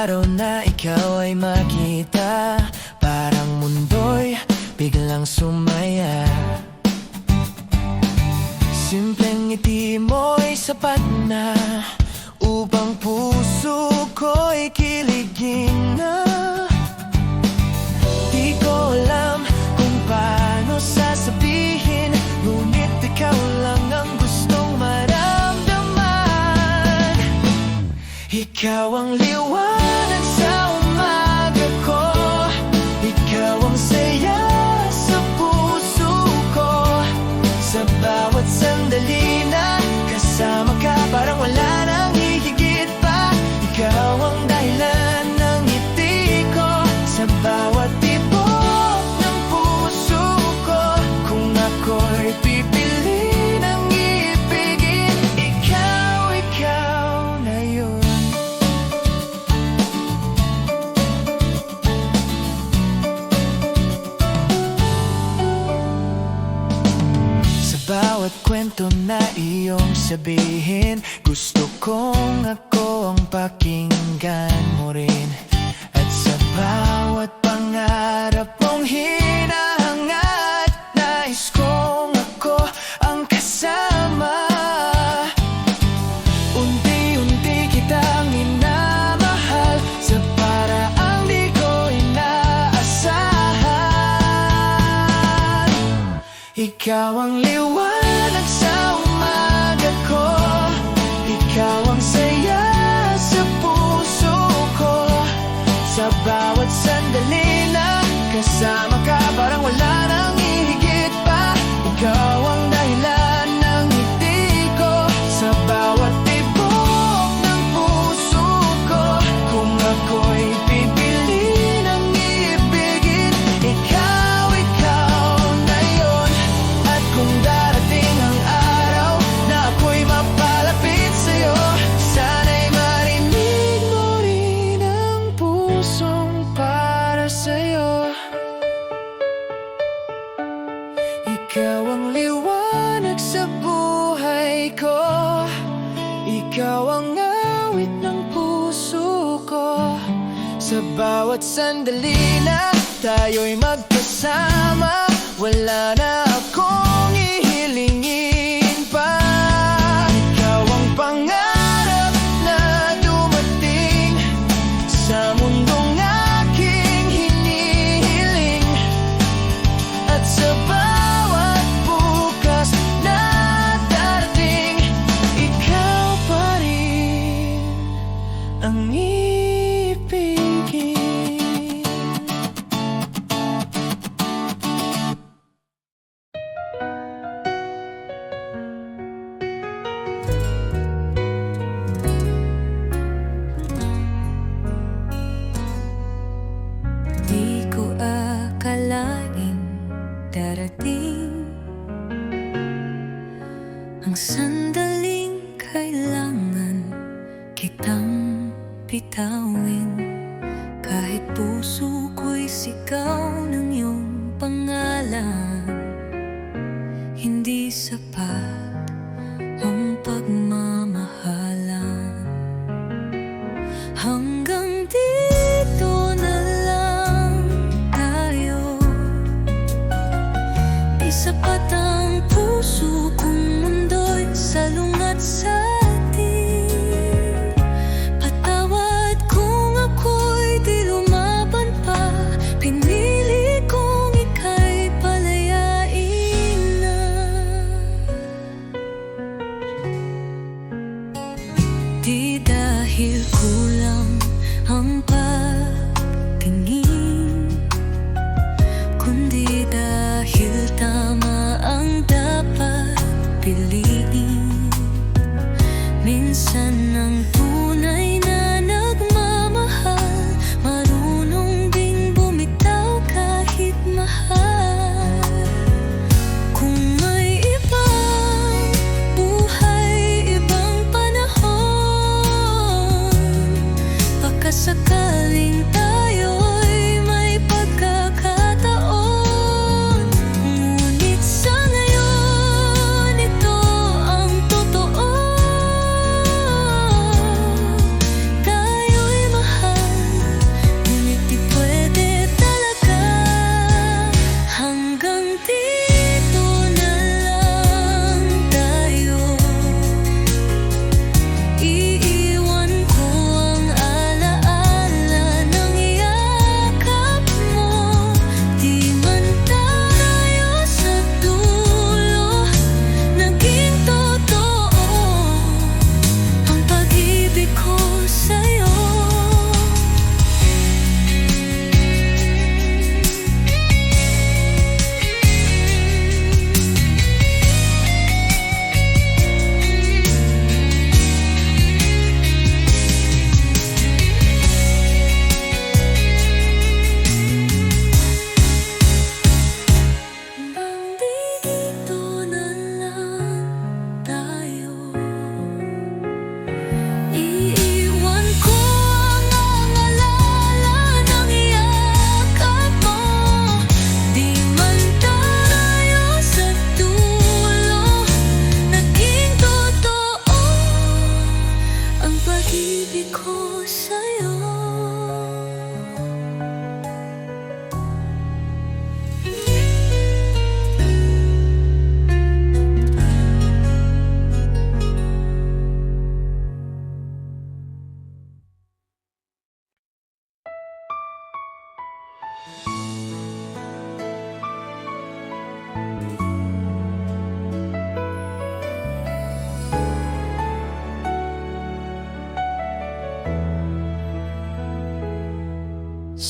araw na ikaw ay makita, parang mundo'y biglang sumaya. Simpleng ngiti mo'y sapat na upang puso ko'y kiligin na. Di ko alam kung paano sasabihin, ngunit ikaw lang ang gustong maramdaman. Ikaw ang liwanag sa umaga ko, ikaw ang saya sa puso ko. Sa bawat sandali na kasama ka, parang wala nang hihigit pa. Ikaw ang dahilan ng ngiti ko, sa bawat tibok ng puso ko. Kung ako'y pipili ng ibigin, ikaw na yun. Sa bawat kwento na iyong sabihin, gusto kong ako ang pakinggan mo rin. At sa bawat pangarap mong hinahangad, nais kong ako ang kasama. Unti-unti kitang minamahal sa paraang di ko inaasahan. Ikaw ang liwanag sa umaga ko, ikaw ang saya sa puso ko. Sa bawat sandali na kasama ka, parang wala nang hihigit pa. Ikaw ang dahilan ng ngiti ko, sa bawat tibok ng puso ko. Kung ako'y pipili ng ibigin, ikaw na yun. At kung darating ang araw na ako'y mapalapit sa'yo, sana'y marinig mo rin ang pusong para sa'yo. Ikaw ang liwanag sa buhay ko, ikaw ang awit ng puso ko. Sa bawat sandali na tayo'y magkasama, wala na akong ihilingin pa. Ikaw ang pangarap na dumating sa mundong aking hinihiling. At sa bawat bukas na darating, ikaw pa rin ang ibigin. Di ko akalaing darating ang sandaling kailangan kitang bitawin. Kahit puso ko'y sigaw ng iyong pangalan, hindi sapat ang pagmamahalan. Hanggang dito na lang tayo, di sapat ang puso kong mundo'y salungat sa atin. Patawad kung ako'y di lumaban pa, pinili kong ika'y palayain na. Di dahil kulang ang pagtingin, kundi dahil tama ang dapat piliin. Minsan ang tunay na nagmamahal, marunong ding bumitaw kahit mahal. Kung may ibang buhay, ibang panahon, baka sakaling tayo'y may pagkakataon. Ngunit sa ngayon, ito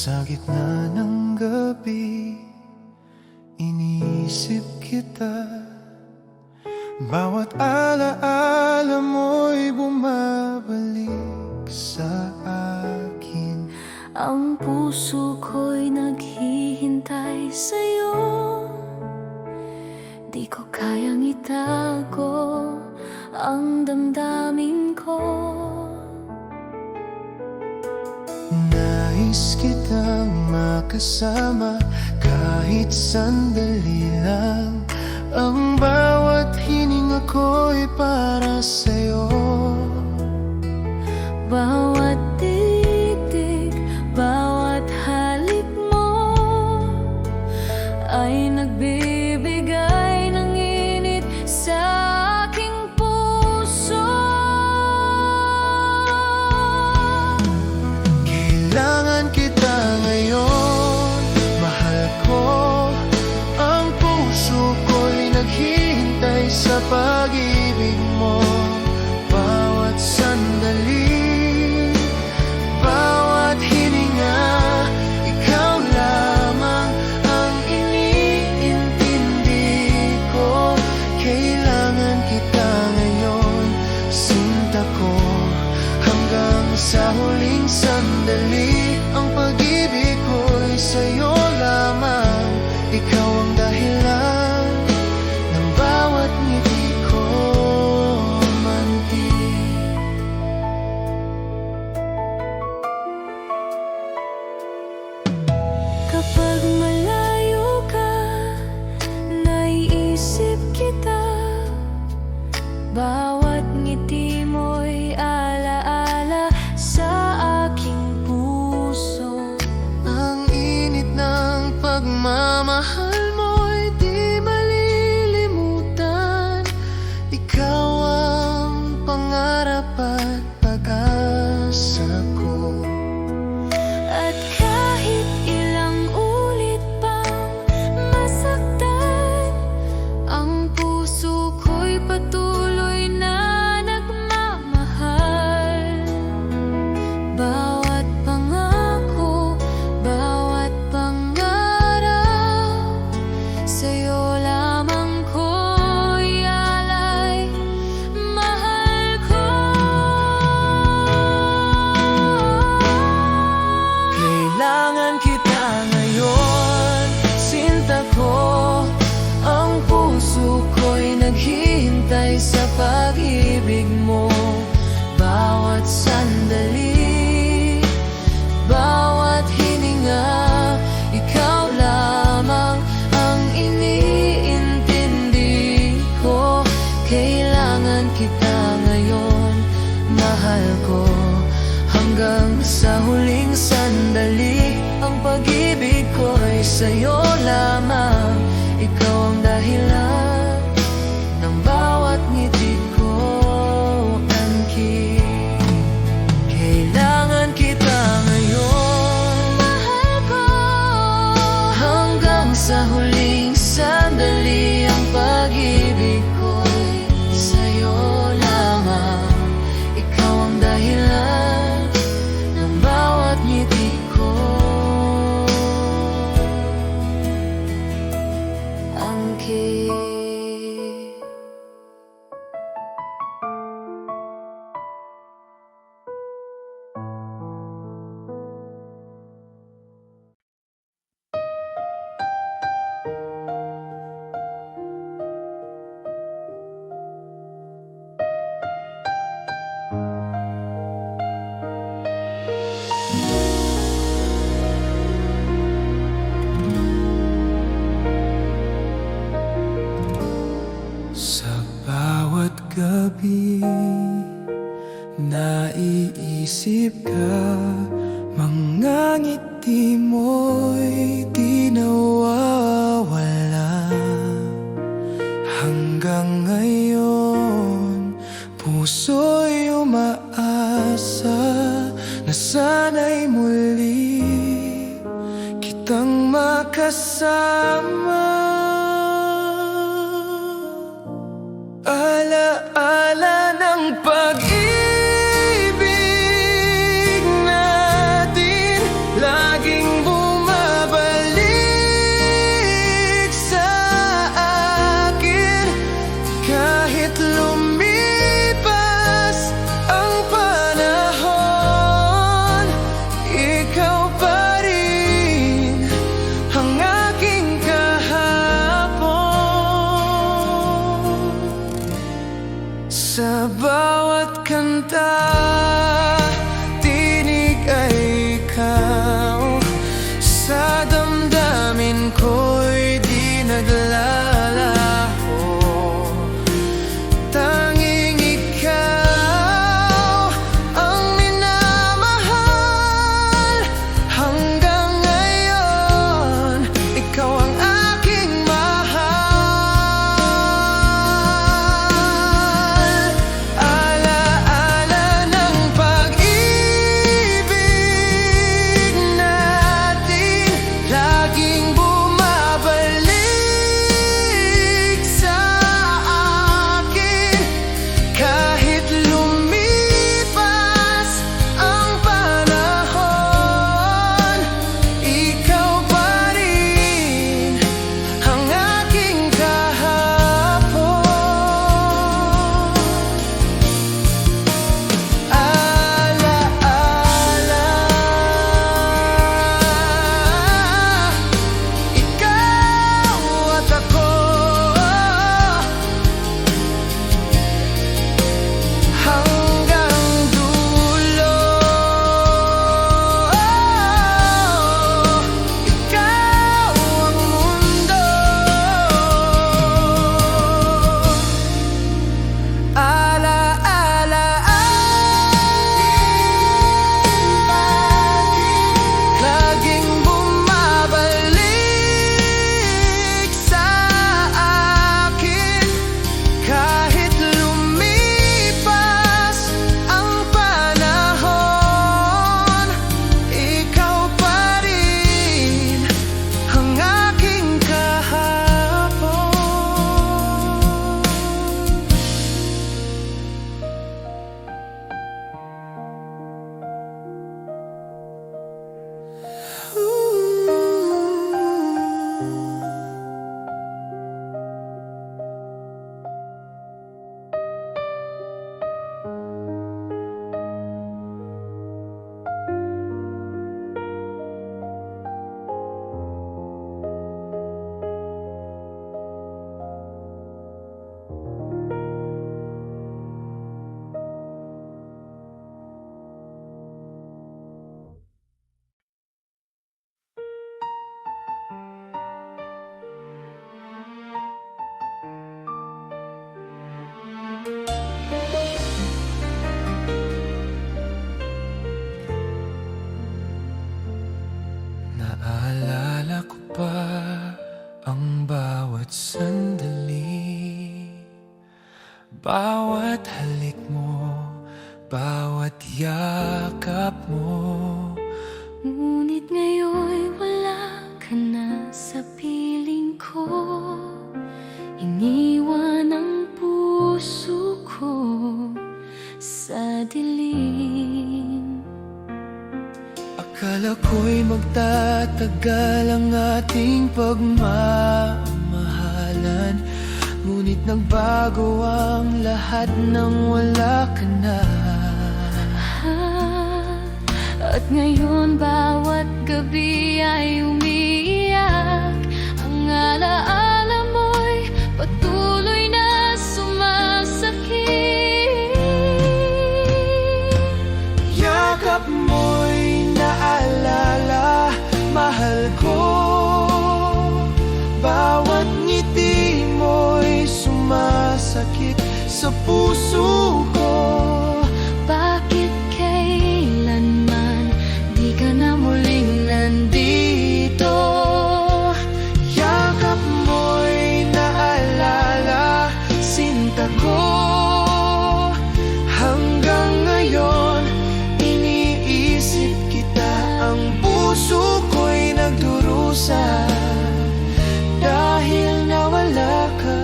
Sa gitna ng gabi, iniisip kita. Bawat alaala mo'y bumabalik sa akin. Ang puso ko'y naghihintay sa'yo. Di ko kayang itago ang damdamin ko. Nais kitang makasama kahit sandali lang. Ang bawat hininga ko'y para sa'yo. Bawat titig, bawat halik mo ay nagbibigay ng init sa aking puso. Kailangan kita ngayon, mahal ko. Ang puso ko'y naghihintay sa pag-ibig mo. Bawat sandali, bawat hininga, ikaw lamang ang iniintindi ko. Kailangan kita ngayon, sinta ko, hanggang sa huling sandali. Ang pag-ibig ko'y sa'yo lamang. Ikaw ang dahilan ng bawat ngiti ko, mantig. Kapag malayo ka, naiisip kita. Bawat ngiti mo'y alaala sa aking puso. Ang init ng pagmamahal mo'y di malilimutan. Ikaw ang pangarap at pag-asa ko. At kahit ilang ulit pang masaktan, ang puso ko'y patuloy na nagmamahal. Bawat pangako, bawat pangarap, sa'yo lamang ko'y alay, mahal ko. Kailangan kita ngayon, sinta ko. Ang puso ko'y naghihintay sa pag-ibig mo. Bawat sandali, bawat hininga, ikaw lamang ang iniintindi ko. Kailangan kita ngayon, mahal ko, hanggang sa huling sandali. Ang pag-ibig ko'y sa'yo lamang. Ikaw ang dahilan ng bawat ngiti ko, angkin. Kailangan kita ngayon, Mahal ko, hanggang sa huling sandali. Ang pag-ibig ko'y sa'yo lamang. Ikaw ang dahilan ng bawat ngiti ko, angkin. Sa bawat gabi, naiisip ka. Mga ngiti mo'y di nawawala. Hanggang ngayon, puso'y umaasa na sana'y muli kitang makasama. Ala-ala ng pag-ibig natin, laging Sa bawat kanta, tinig ay ikaw. Sa damdamin ko'y di naglalaho. Tanging ikaw ang minamahal. Hanggang ngayon, ikaw ang aking mahal. Alaala ng pag-ibig natin, laging bumabalik sa akin. Kahit lumipas ang panahon, ikaw pa rin ang aking kahapon. Alaala, ikaw at ako, hanggang dulo. Ikaw ang mundo. Alaala, laging bumabalik sa akin. Kahit lumipas ang panahon, ikaw pa rin ang aking kahapon. Naalala ko pa ang bawat sandali, bawat halik mo, bawat yakap mo. Ngunit ngayon'y wala ka na sa piling ko. Iniwan ang puso ko sa dilim. Akala ko'y magtatagal ang ating pagmamahalan, ngunit nagbago ang lahat nang wala ka na. At ngayon bawat gabi ay umiiyak. Ang alaala mo'y patuloy na sumasakit. Yakap mo'y naalala, mahal ko. Bawat ngiti mo'y sumasakit sa puso ko. Bakit kailanman di ka na muling nandito? Yakap mo'y naalala, sinta ko. Hanggang ngayon, iniisip kita. Ang puso ko'y nagdurusa dahil nawala ka.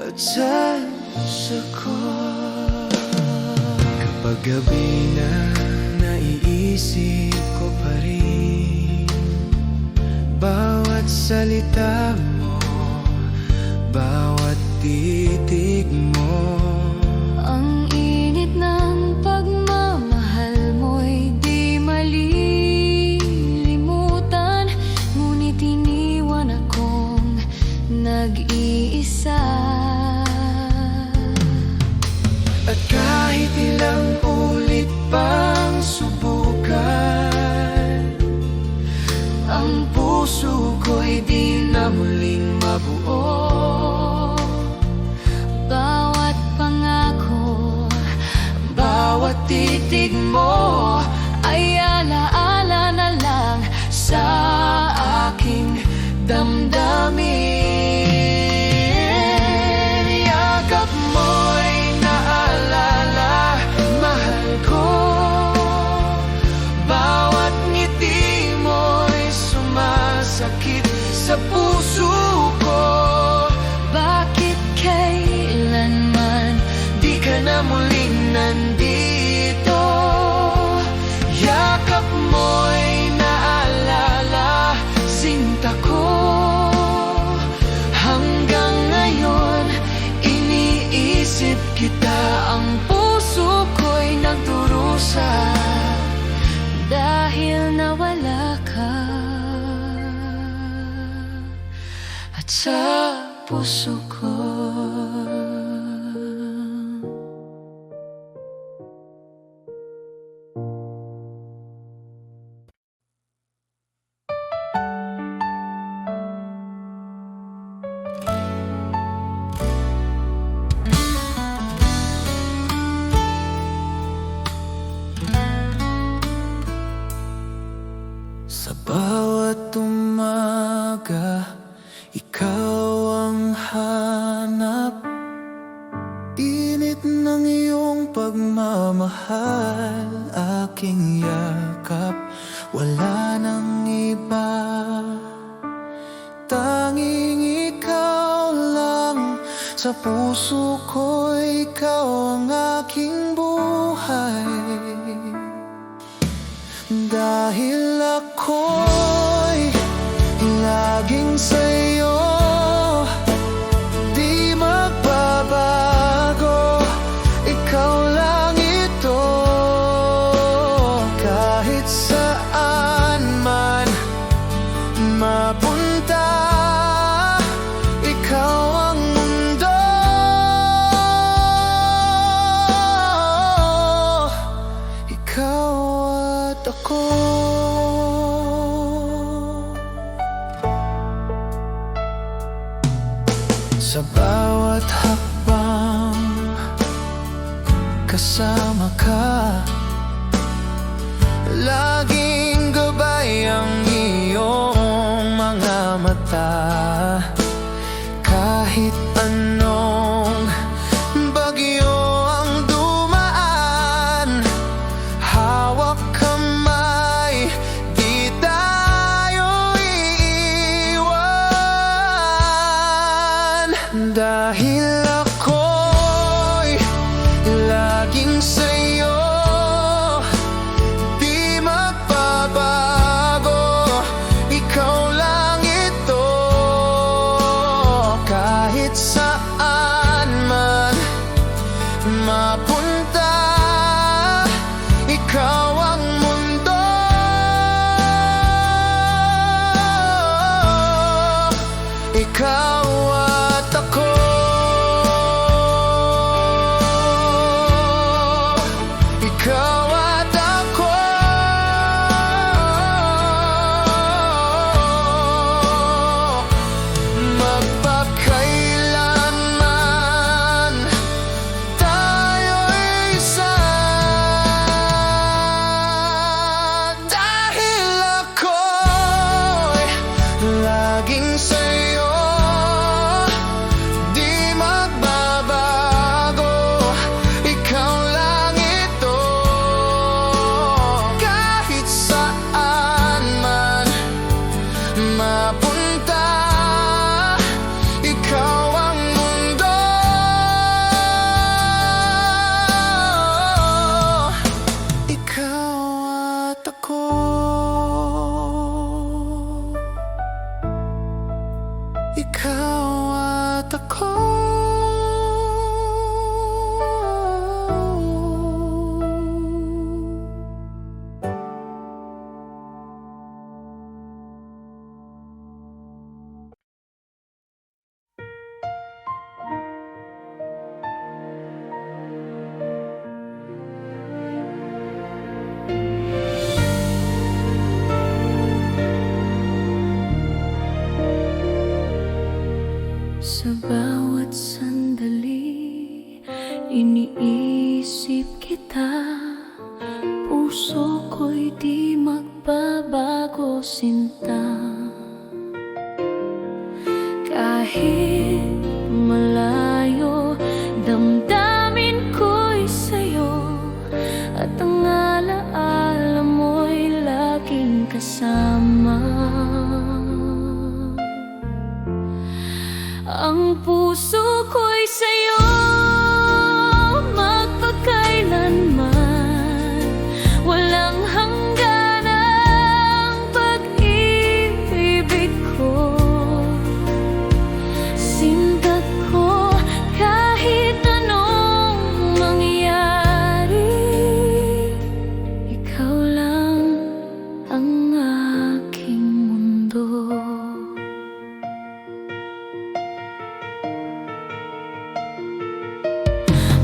At sa puso ko, kapag gabi na naiisip ko pa rin bawat salita mo, bawat titig mo. Ang init ng pagmamahal mo'y di malilimutan, ngunit iniwan akong nag-iisa. Ang puso ko'y di na muling mabuo. Bawat pangako, Bawat titig mo ay alaala na lang sa aking damdamin. Yakap mo'y naalala, mahal ko. Bawat ngiti mo'y sumasakit sa puso ko. bakit kailanman Di ka na muling nandito. Yakap mo'y naalala, sinta ko. Hanggang ngayon, iniisip kita. Ang puso ko'y nagdurusa dahil nawala ka? at sa puso ko. Sa bawat umaga, ikaw ang hanap. Init ng iyong pagmamahal, aking yakap. Wala nang iba, tanging ikaw lang. Sa puso ko, ikaw ang aking buhay. Dahil ako'y laging sa'yo, di magbabago. Ikaw lang ito, kahit saan man mapunta. Ikaw ang mundo, ikaw at ako. Sa bawat hakbang, kasama ka. Laging gabay ang iyong mga mata. Kahit anong bagyo ang dumaan, hawak kamay, di tayo iiwan. Dahil ako'y laging sa'yo, di magbabago. Ikaw lang ito, kahit saan man mapunta. Ikaw ang mundo, ikaw at ako. Ikaw at ako. Magpakailanman tayo'y isa. Dahil ako'y laging sa'yo, di magbabago. Ikaw lang ito, kahit saan man mapunta. Ikaw ang mundo, ikaw at ako. Ikaw at ako. Sa bawat sandali, iniisip kita. Puso ko'y di magbabago, sinta. Kahit malayo, damdamin ko'y sa'yo, at ang alaala mo'y laging kasama. Ang puso ko'y sa'yo magpakailanman, walang hangganang pag-ibig ko. Sinta ko kahit anong mangyari, ikaw lang ang aking mundo.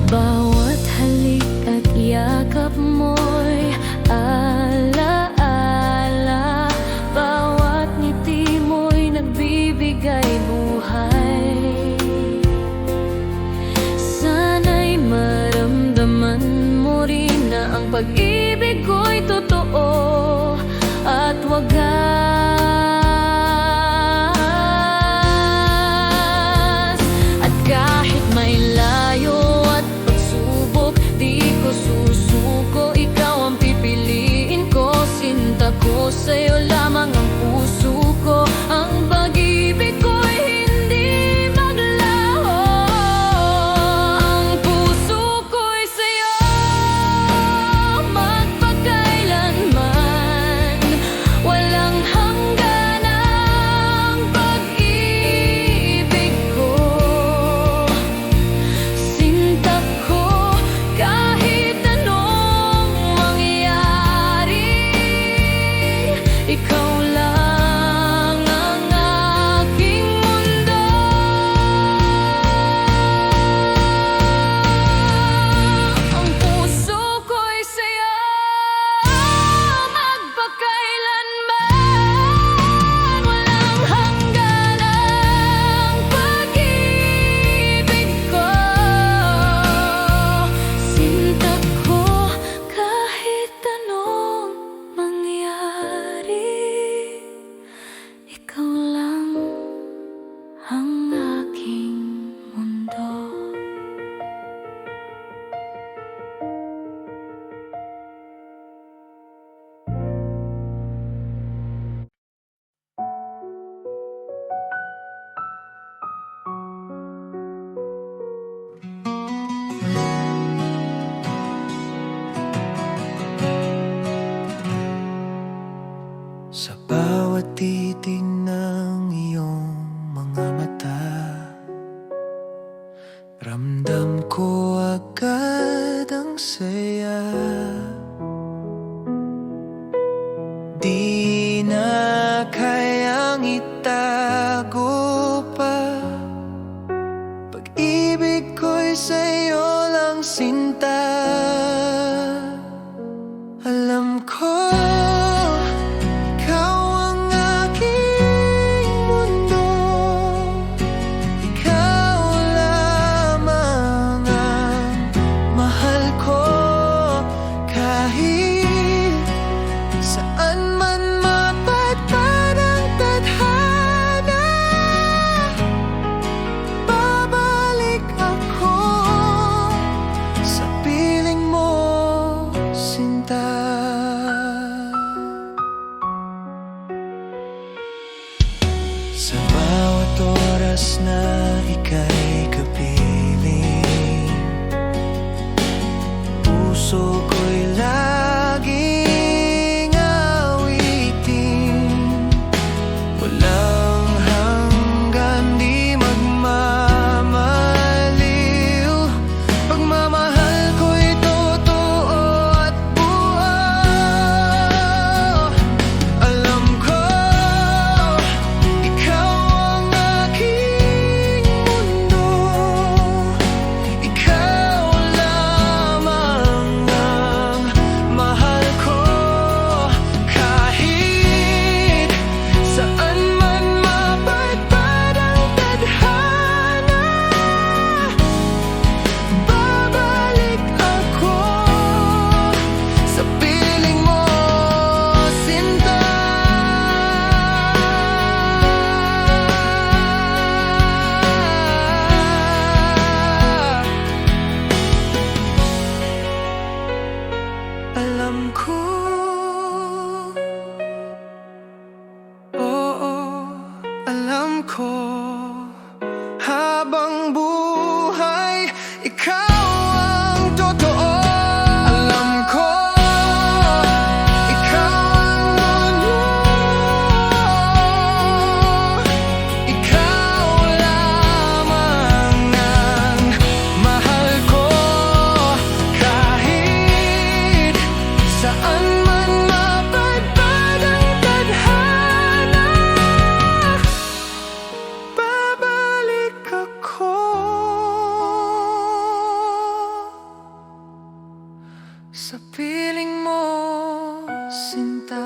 Bawat halik at yakap mo'y alaala, bawat ngiti mo'y nagbibigay buhay. Sana'y maramdaman mo rin na ang pag-ibig ko'y totoo at wagas. At kahit may layo at pagsubok, di ko susuko, ikaw ang pipiliin ko. Sinta ko, sa'yo lamang ang puso ko. Ang pag-ibig ko'y hindi maglaho. Ang puso ko'y sa'yo magpakailanman, walang hangganang pag-ibig ko. Sinta ko kahit anong mangyari, ikaw lang ang aking mundo. Ang puso ko'y sa'yo magpakailanman, walang hangganang pag-ibig ko. Sinta ko kahit anong mangyari, ikaw lang ang aking mundo. Sa bawat titig ng iyong mga mata, ramdam ko agad ang saya. Di na kayang itago pa, pag-ibig ko'y sa'yo lang, sinta. Alam ko ikaw ang aking mundo, ikaw lamang ang mahal ko. Kahit saan man mapadpad ang tadhana, babalik ako sa piling mo, sinta. Sa bawat oras na ika'y kapiling, puso ko'y laging awitin. Walang hanggan, di magmamaliw, pagmamahal ko'y totoo at buo. Alam ko ikaw ang aking mundo, Alam ko, habang buhay, ikaw ang totoo. Alam ko, ikaw ang mundo. Ikaw lamang ang mahal ko. Kahit saan man mapadpad ang tadhana, babalik ako sa piling mo, sinta.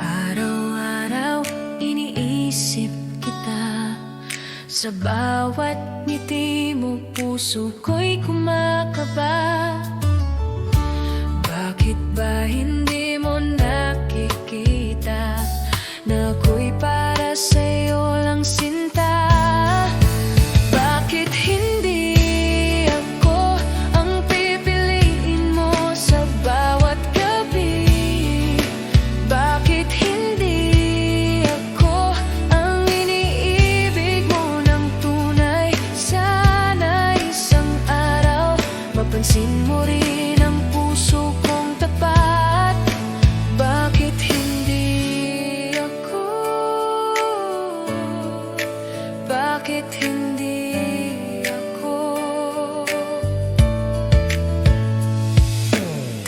Araw-araw iniisip kita. Sa bawat ngiti mo, puso ko'y kumakaba. Bakit ba hindi mo nakikita na ako'y para sa'yo lang, sinta? Bakit hindi ako ang pipiliin mo sa bawat gabi? Bakit hindi ako ang iniibig mo ng tunay? Sana isang araw mapansin mo rin ang puso kong tapat. Bakit hindi ako? Bakit hindi ako?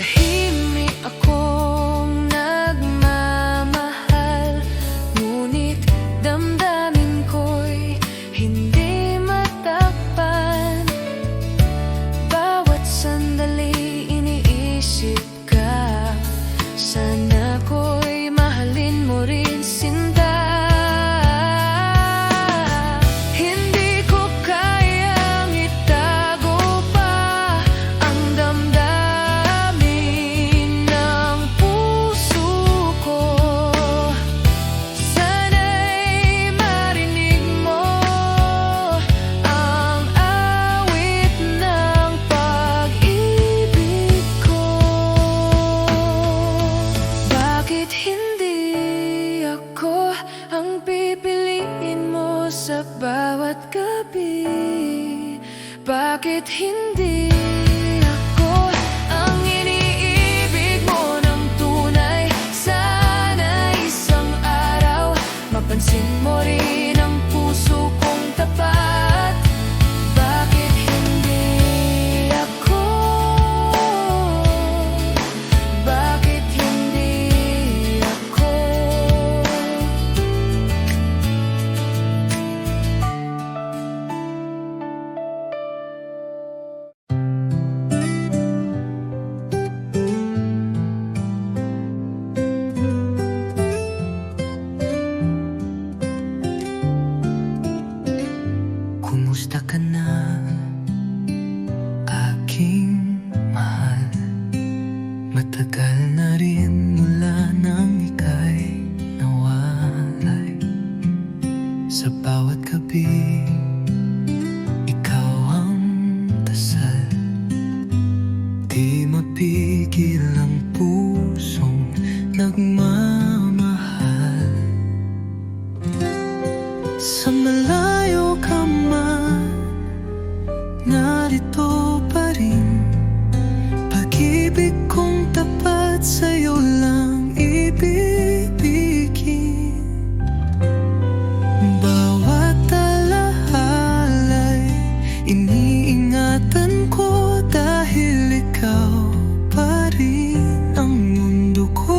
Tahimik akong nagmamahal, ngunit damdamin ko'y hindi matakpan. Bawat sandali iniisip ka, sana ko'y mahalin mo rin, sinta. Hindi ko kayang itago pa ang damdamin ng puso ko. Sana'y marinig mo ang awit ng pag-ibig ko. Bakit hindi ako ang pipiliin mo sa bawat gabi? Bakit hindi ako ang iniibig mo ng tunay? Sana isang araw mapansin mo rin ang puso kong tapat. Bakit hindi ako? Bakit hindi ako? Kumusta ka na, aking mahal? Matagal na rin mula nang ika'y nawalay. Sa bawat gabi, ikaw ang dasal. Di mapigil ang pusong nagmamahal. Sa malayo ka man, narito pa rin. Pag-ibig kong tapat sa'yo lang ibibigin. Bawat alahala'y iniingatan ko, dahil ikaw pa rin ang mundo ko.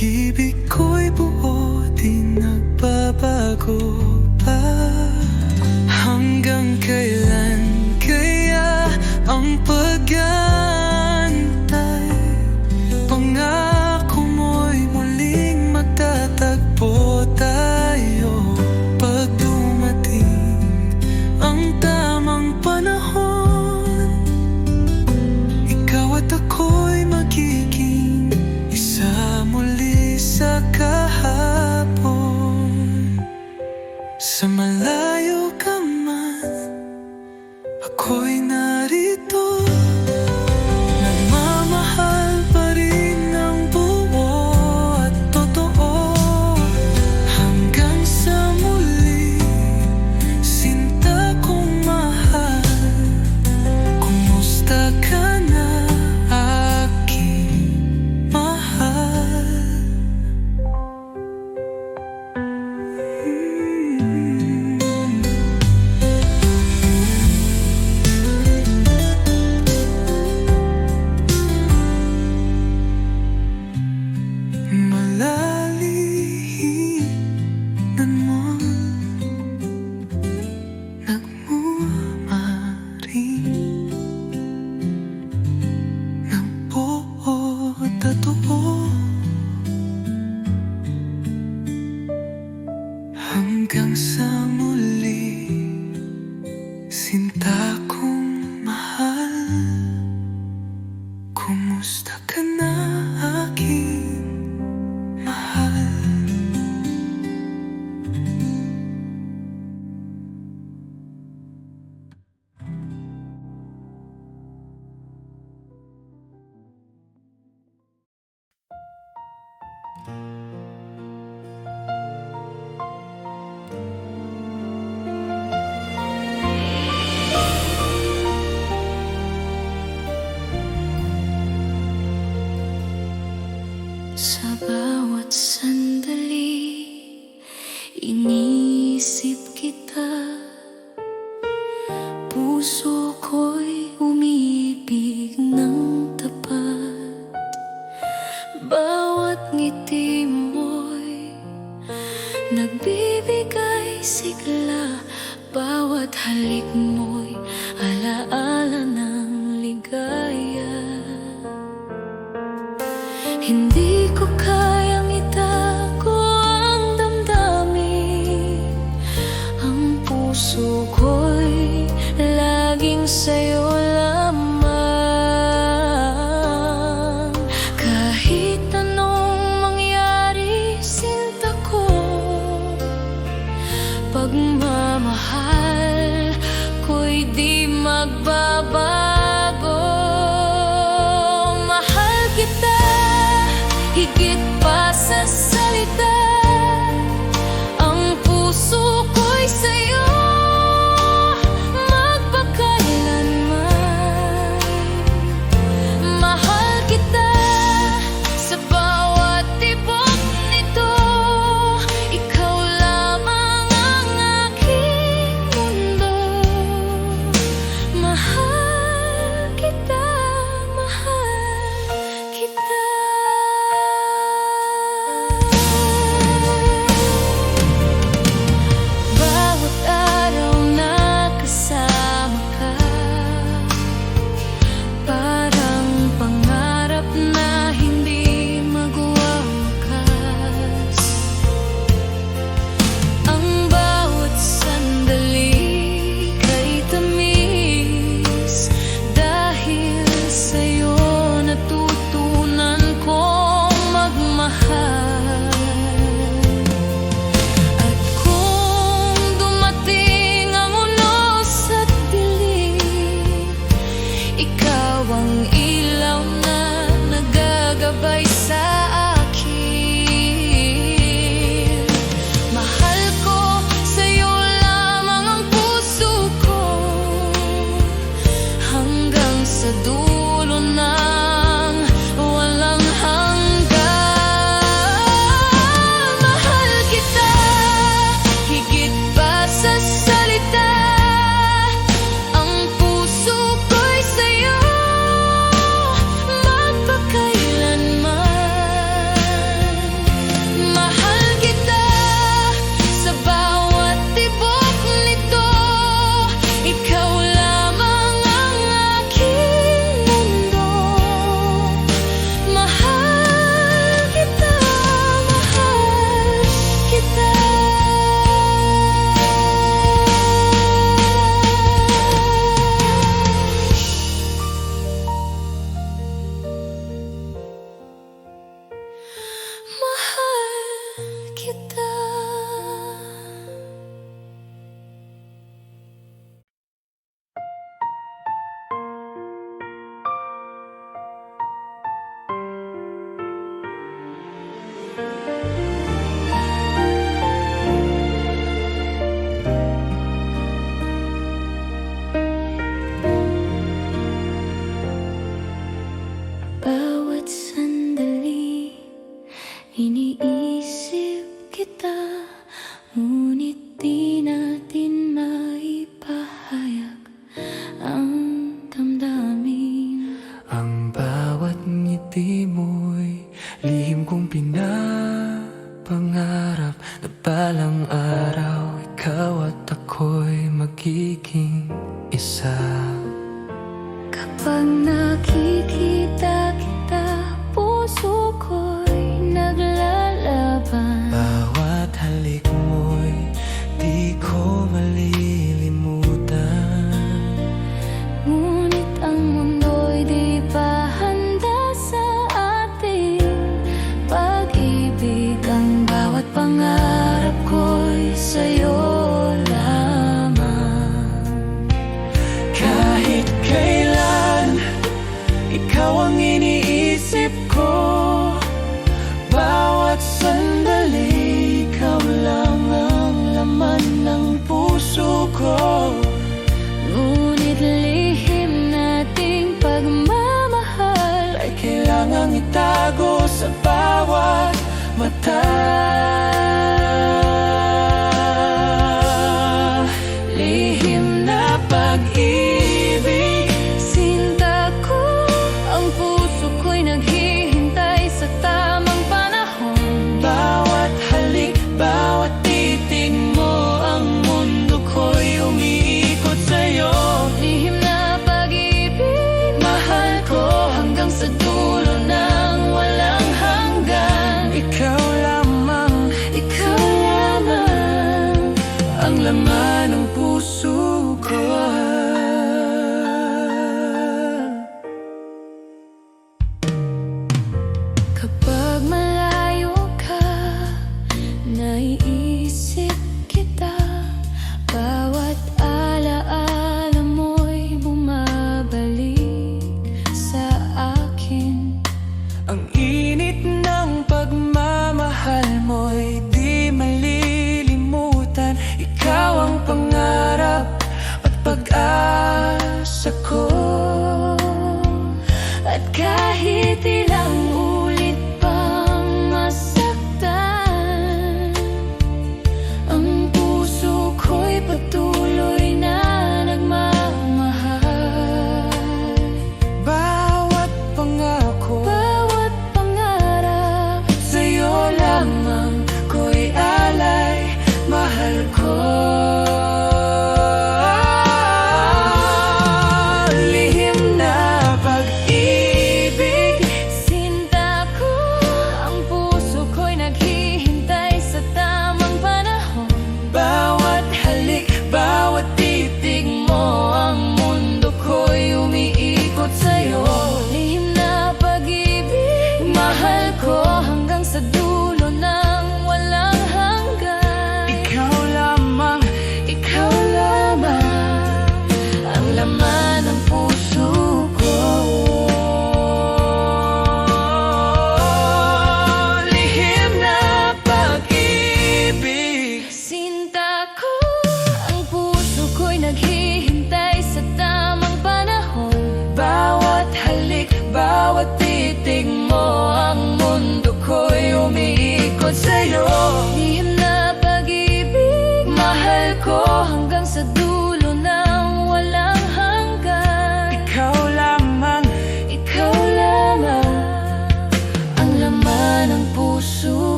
pag-ibig ko'y buo, di nagbabago pa. Hanggang kailan kaya ang pag-aantay? Pangako mo'y muling magtatagpo tayo pag dumating ang tamang panahon. Ikaw at ako'y magiging isa muli sa kahapon. Sa malayo ka man, ako'y narito. Nagmamahal pa rin ng buo at totoo. Hanggang sa muli, sinta kong mahal. Kumusta ka na, aking mahal? Malalihinan mo, nagmamaring ng buo at totoo. Hanggang sa muli, sinta kong mahal. Kumusta ka na, aking mahal? Sa bawat sandali, iniisip kita. Puso ko'y umiibig ng tapat. Bawat ngiti mo'y nagbibigay sigla. Bawat halik mo'y alaala ng ligaya. Hindi ko kayang itago ang damdamin. Ang puso ko'y laging sa'yo lamang. Kahit anong mangyari, sinta ko, pagmamahal ko'y di magbabago. Mahal kita higit pa sa salita. Ang puso ko'y sa'yo magpakailanman. Mahal kita sa bawat tibok nito. Ikaw lamang ang aking mundo. Mahal kita, mahal kita. Bawat araw na kasama ka, parang pangarap na hindi magwawakas. Ang bawat sandali kay tamis. Dahil sa'yo natutunan kong magmahal. At kung dumating ang unos at dilim, ikaw ang ilaw na nagagabay sa akin. Mahal ko, sa'yo lamang ang puso ko. Hanggang sa dulo ng walang hanggan. Mahal kita higit pa sa salita. Ang puso ko'y sa'yo magpakailanman. Kapag nakikita kita, puso ko'y naglalaban. Bawat halik mo'y di ko malilimutan. Ngunit ang mundo'y di pa handa sa ating pag-ibig. Ang bawat pangarap ko'y sa'yo lamang. Kahit kailan, ikaw ang iniisip ko. Bawat sandali, ikaw lang ang laman ng puso ko. Ngunit lihim nating pagmamahal Ay kailangang itago sa bawat mata. Lihim na pag-ibig, sinta ko. Ang puso ko'y naghihintay sa tamang panahon. bawat halik, bawat titig mo, ang mundo ko'y umiikot sa'yo. Lihim na pag-ibig, mahal ko hanggang sa dulo ng walang hanggan. Ikaw lamang, Ikaw lamang ang laman ng puso ko. kapag malayo ka, naiisip kita. Bawat alaala mo'y bumabalik sa akin. Ang init ng pagmamahal mo'y di malilimutan. Ikaw ang pangarap at pag-asa ko. At kahit ilang ulit pang masaktan, ang puso ko'y patuloy na nagmamahal. Bawat pangako, Bawat pangarap, sa'yo lamang ko'y alay. Mahal ko. Lihim na pag-ibig, sinta ko. Ang puso ko'y naghihintay sa tamang panahon. bawat halik, bawat titig mo, ang mundo ko'y umiikot sa'yo. Lihim na pag-ibig, mahal ko hanggang sa dulo ng walang hanggan. Ikaw lamang, Ikaw lamang ang laman ng puso ko. lihim na pag-ibig, Sinta ko, ang puso ko'y naghihintay sa tamang panahon. bawat halik, bawat titig mo, ang mundo ko'y umiikot sa'yo. Lihim na pag-ibig, mahal ko hanggang sa